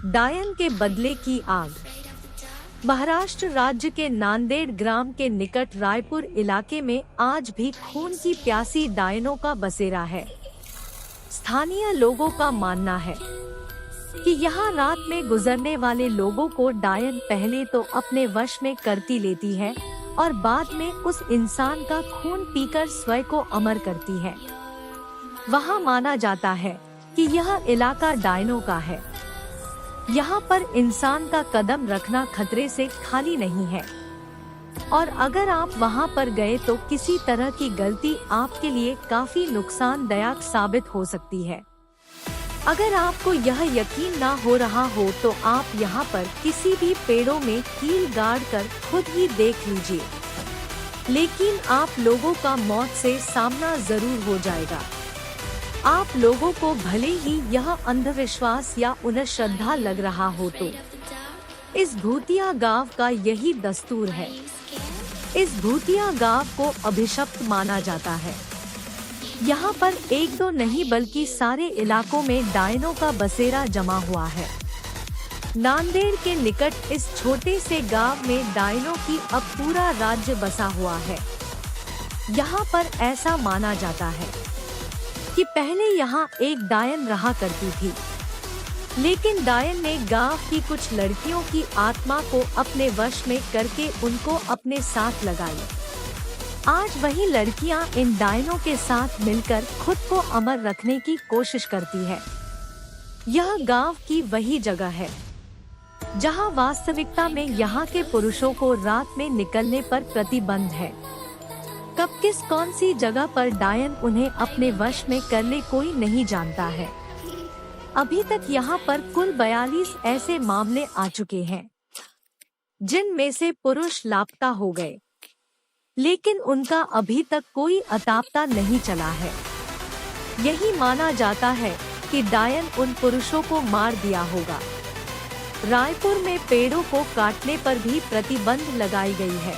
डायन के बदले की आग। महाराष्ट्र राज्य के नांदेड़ ग्राम के निकट रायपुर इलाके में आज भी खून की प्यासी डायनों का बसेरा है। स्थानीय लोगों का मानना है कि यहाँ रात में गुजरने वाले लोगों को डायन पहले तो अपने वश में करती लेती है और बाद में उस इंसान का खून पीकर स्वयं को अमर करती है। वहाँ माना जाता है कि यह इलाका डायनों का है। यहाँ पर इंसान का कदम रखना खतरे से खाली नहीं है और अगर आप वहाँ पर गए तो किसी तरह की गलती आपके लिए काफी नुकसानदायक साबित हो सकती है। अगर आपको यह यकीन ना हो रहा हो तो आप यहाँ पर किसी भी पेड़ों में कील गाड़ कर खुद ही देख लीजिए, लेकिन आप लोगों का मौत से सामना जरूर हो जाएगा। आप लोगों को भले ही यह अंधविश्वास या श्रद्धा लग रहा हो तो इस भूतिया गांव का यही दस्तूर है। इस भूतिया गांव को अभिशप्त माना जाता है। यहाँ पर एक दो नहीं बल्कि सारे इलाकों में डायनों का बसेरा जमा हुआ है। नांदेड़ के निकट इस छोटे से गांव में डायनों की अब पूरा राज्य बसा हुआ है। यहाँ पर ऐसा माना जाता है कि पहले यहाँ एक डायन रहा करती थी, लेकिन डायन ने गांव की कुछ लड़कियों की आत्मा को अपने वश में करके उनको अपने साथ लगाई। आज वही लड़कियां इन डायनों के साथ मिलकर खुद को अमर रखने की कोशिश करती है। यह गांव की वही जगह है जहां वास्तविकता में यहाँ के पुरुषों को रात में निकलने पर प्रतिबंध है। कब किस कौन सी जगह पर डायन उन्हें अपने वश में कर ले कोई नहीं जानता है। अभी तक यहाँ पर कुल 42 ऐसे मामले आ चुके हैं जिनमें से पुरुष लापता हो गए, लेकिन उनका अभी तक कोई अता पता नहीं चला है। यही माना जाता है कि डायन उन पुरुषों को मार दिया होगा। रायपुर में पेड़ों को काटने पर भी प्रतिबंध लगाई गई है।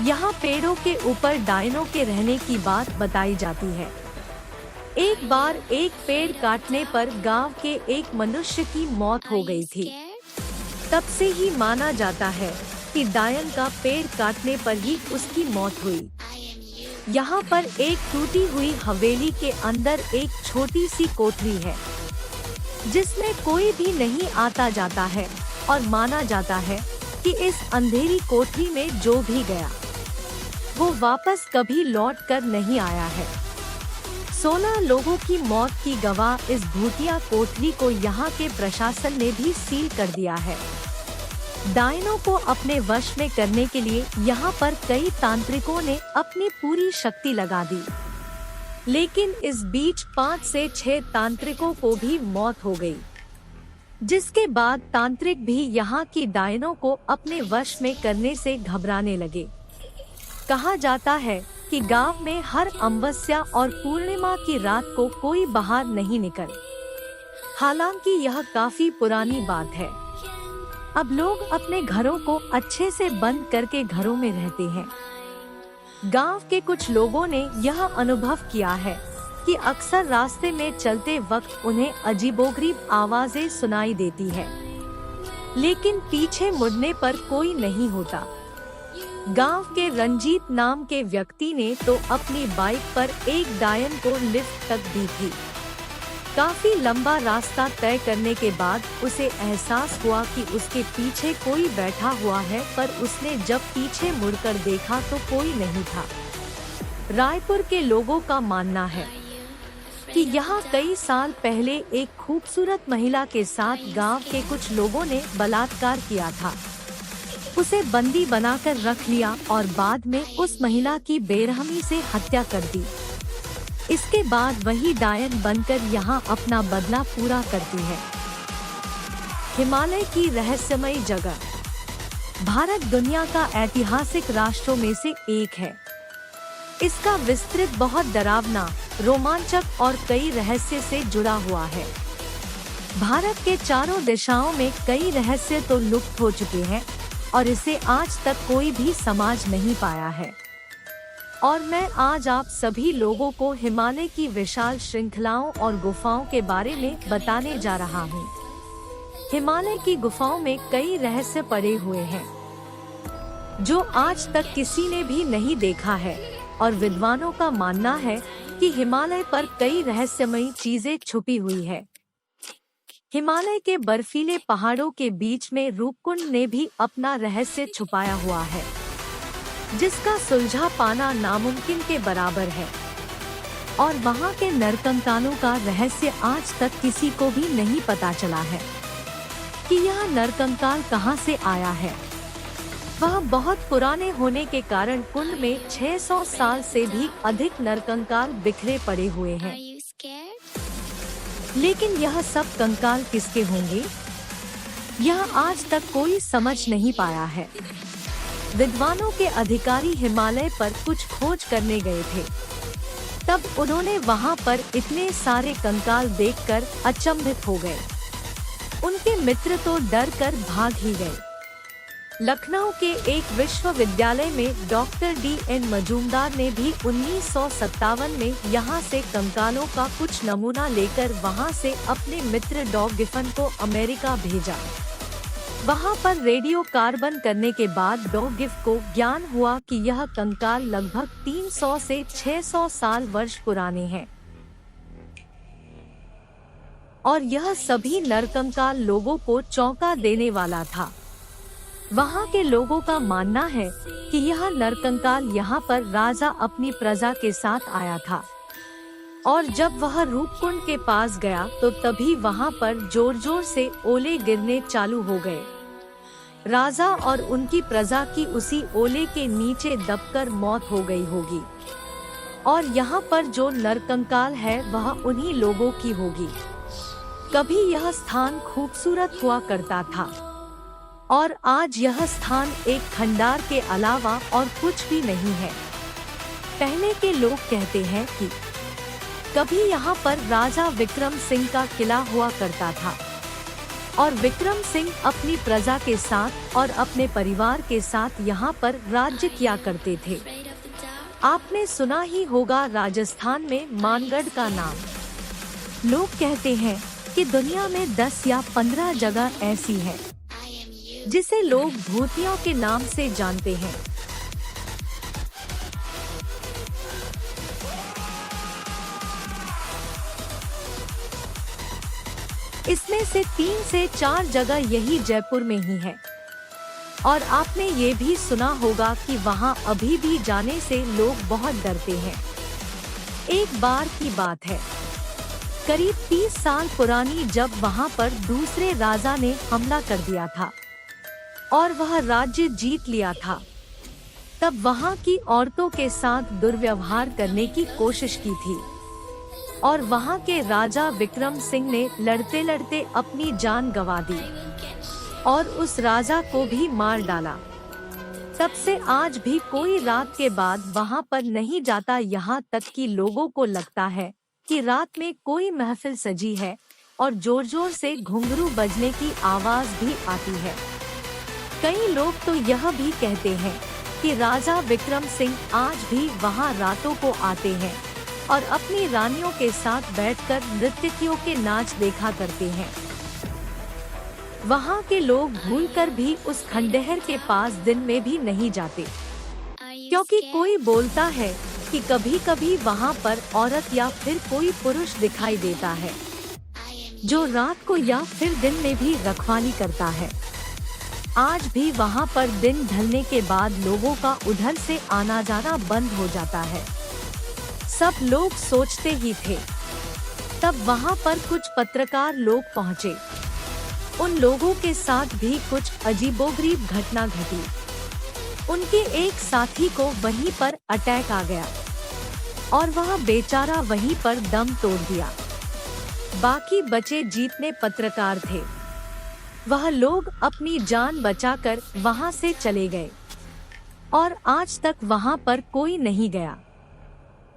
यहाँ पेड़ों के ऊपर डायनों के रहने की बात बताई जाती है। एक बार एक पेड़ काटने पर गांव के एक मनुष्य की मौत हो गई थी। तब से ही माना जाता है कि डायन का पेड़ काटने पर ही उसकी मौत हुई। यहाँ पर एक टूटी हुई हवेली के अंदर एक छोटी सी कोठरी है जिसमें कोई भी नहीं आता जाता है और माना जाता है कि इस अंधेरी कोठरी में जो भी गया वो वापस कभी लौट कर नहीं आया है। 16 लोगों की मौत की गवाह इस भूतिया कोठरी को यहाँ के प्रशासन ने भी सील कर दिया है। डायनों को अपने वश में करने के लिए यहाँ पर कई तांत्रिकों ने अपनी पूरी शक्ति लगा दी, लेकिन इस बीच 5 से 6 तांत्रिकों को भी मौत हो गई, जिसके बाद तांत्रिक भी यहाँ की डायनों को अपने वश में करने से घबराने लगे। कहा जाता है कि गांव में हर अमावस्या और पूर्णिमा की रात को कोई बाहर नहीं निकल। हालांकि यह काफी पुरानी बात है। अब लोग अपने घरों को अच्छे से बंद करके घरों में रहते हैं। गांव के कुछ लोगों ने यह अनुभव किया है कि अक्सर रास्ते में चलते वक्त उन्हें अजीबोगरीब आवाजें सुनाई देती है, लेकिन पीछे मुड़ने पर कोई नहीं होता। गांव के रंजीत नाम के व्यक्ति ने तो अपनी बाइक पर एक डायन को लिफ्ट तक दी थी। काफी लंबा रास्ता तय करने के बाद उसे एहसास हुआ कि उसके पीछे कोई बैठा हुआ है, पर उसने जब पीछे मुड़कर देखा तो कोई नहीं था। रायपुर के लोगों का मानना है कि यहाँ कई साल पहले एक खूबसूरत महिला के साथ गांव के कुछ लोगों ने बलात्कार किया था। उसे बंदी बनाकर रख लिया और बाद में उस महिला की बेरहमी से हत्या कर दी। इसके बाद वही डायन बनकर यहाँ अपना बदला पूरा करती है। हिमालय की रहस्यमयी जगह। भारत दुनिया का ऐतिहासिक राष्ट्रों में से एक है। इसका विस्तृत बहुत डरावना, रोमांचक और कई रहस्य से जुड़ा हुआ है। भारत के चारों दिशाओं में कई रहस्य तो लुप्त हो चुके हैं और इसे आज तक कोई भी समझ नहीं पाया है। और मैं आज आप सभी लोगों को हिमालय की विशाल श्रृंखलाओं और गुफाओं के बारे में बताने जा रहा हूँ। हिमालय की गुफाओं में कई रहस्य पड़े हुए हैं जो आज तक किसी ने भी नहीं देखा है, और विद्वानों का मानना है कि हिमालय पर कई रहस्यमयी चीजें छुपी हुई है। हिमालय के बर्फीले पहाड़ों के बीच में रूपकुंड ने भी अपना रहस्य छुपाया हुआ है, जिसका सुलझा पाना नामुमकिन के बराबर है। और वहाँ के नरकंकालों का रहस्य आज तक किसी को भी नहीं पता चला है कि यह नरकंकाल कहाँ से आया है। वह बहुत पुराने होने के कारण कुंड में 600 साल से भी अधिक नरकंकाल बिखरे पड़े हुए हैं। लेकिन यह सब कंकाल किसके होंगे, यह आज तक कोई समझ नहीं पाया है। विद्वानों के अधिकारी हिमालय पर कुछ खोज करने गए थे, तब उन्होंने वहां पर इतने सारे कंकाल देखकर अचंभित हो गए। उनके मित्र तो डर कर भाग ही गए। लखनऊ के एक विश्वविद्यालय में डॉक्टर D.N. मजूमदार ने भी 1957 में यहाँ से कंकालों का कुछ नमूना लेकर वहाँ से अपने मित्र डॉग गिफन को अमेरिका भेजा। वहाँ पर रेडियो कार्बन करने के बाद डॉग गिफ को ज्ञान हुआ कि यह कंकाल लगभग 300 से 600 साल वर्ष पुराने हैं, और यह सभी नरकंकाल लोगों को चौंका देने वाला था। वहाँ के लोगों का मानना है कि यह नरकंकाल यहाँ पर राजा अपनी प्रजा के साथ आया था, और जब वह रूपकुंड के पास गया तो तभी वहाँ पर जोर जोर से ओले गिरने चालू हो गए। राजा और उनकी प्रजा की उसी ओले के नीचे दबकर मौत हो गई होगी, और यहाँ पर जो नरकंकाल है वह उन्हीं लोगों की होगी। कभी यह स्थान खूबसूरत हुआ करता था, और आज यह स्थान एक खंडार के अलावा और कुछ भी नहीं है। पहले के लोग कहते हैं कि कभी यहाँ पर राजा विक्रम सिंह का किला हुआ करता था, और विक्रम सिंह अपनी प्रजा के साथ और अपने परिवार के साथ यहाँ पर राज्य किया करते थे। आपने सुना ही होगा राजस्थान में मानगढ़ का नाम। लोग कहते हैं कि दुनिया में 10 या 15 जगह ऐसी है जिसे लोग भूतियों के नाम से जानते हैं। इसमें से 3 से 4 जगह यही जयपुर में ही है, और आपने ये भी सुना होगा कि वहाँ अभी भी जाने से लोग बहुत डरते हैं। एक बार की बात है, करीब 30 साल पुरानी, जब वहाँ पर दूसरे राजा ने हमला कर दिया था और वह राज्य जीत लिया था, तब वहाँ की औरतों के साथ दुर्व्यवहार करने की कोशिश की थी, और वहाँ के राजा विक्रम सिंह ने लड़ते लड़ते अपनी जान गंवा दी और उस राजा को भी मार डाला। तब से आज भी कोई रात के बाद वहाँ पर नहीं जाता, यहाँ तक कि लोगों को लगता है कि रात में कोई महफिल सजी है और जोर जोर से घुंघरू बजने की आवाज भी आती है। कई लोग तो यह भी कहते हैं कि राजा विक्रम सिंह आज भी वहां रातों को आते हैं और अपनी रानियों के साथ बैठकर नर्तकियों के नाच देखा करते हैं। वहां के लोग भूलकर भी उस खंडहर के पास दिन में भी नहीं जाते, क्योंकि कोई बोलता है कि कभी कभी वहां पर औरत या फिर कोई पुरुष दिखाई देता है जो रात को या फिर दिन में भी रखवाली करता है। आज भी वहां पर दिन ढलने के बाद लोगों का उधर से आना जाना बंद हो जाता है। सब लोग सोचते ही थे। तब वहां पर कुछ पत्रकार लोग पहुंचे। उन लोगों के साथ भी कुछ अजीबोगरीब घटना घटी। उनके एक साथी को वहीं पर अटैक आ गया और वह बेचारा वहीं पर दम तोड़ दिया। बाकी बचे जितने पत्रकार थे, वह लोग अपनी जान बचाकर वहां से चले गए, और आज तक वहां पर कोई नहीं गया,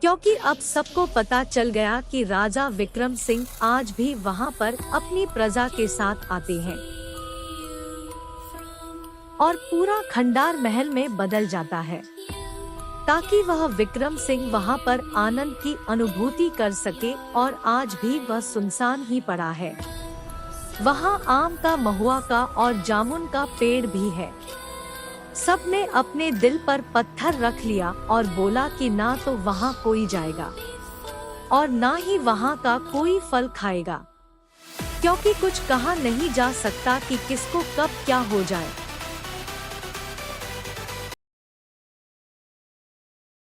क्योंकि अब सबको पता चल गया कि राजा विक्रम सिंह आज भी वहां पर अपनी प्रजा के साथ आते हैं और पूरा खंडार महल में बदल जाता है, ताकि वह विक्रम सिंह वहां पर आनंद की अनुभूति कर सके, और आज भी वह सुनसान ही पड़ा है। वहाँ आम का, महुआ का और जामुन का पेड़ भी है। सबने अपने दिल पर पत्थर रख लिया और बोला कि ना तो वहाँ कोई जाएगा और ना ही वहाँ का कोई फल खाएगा, क्योंकि कुछ कहा नहीं जा सकता कि किसको कब क्या हो जाए।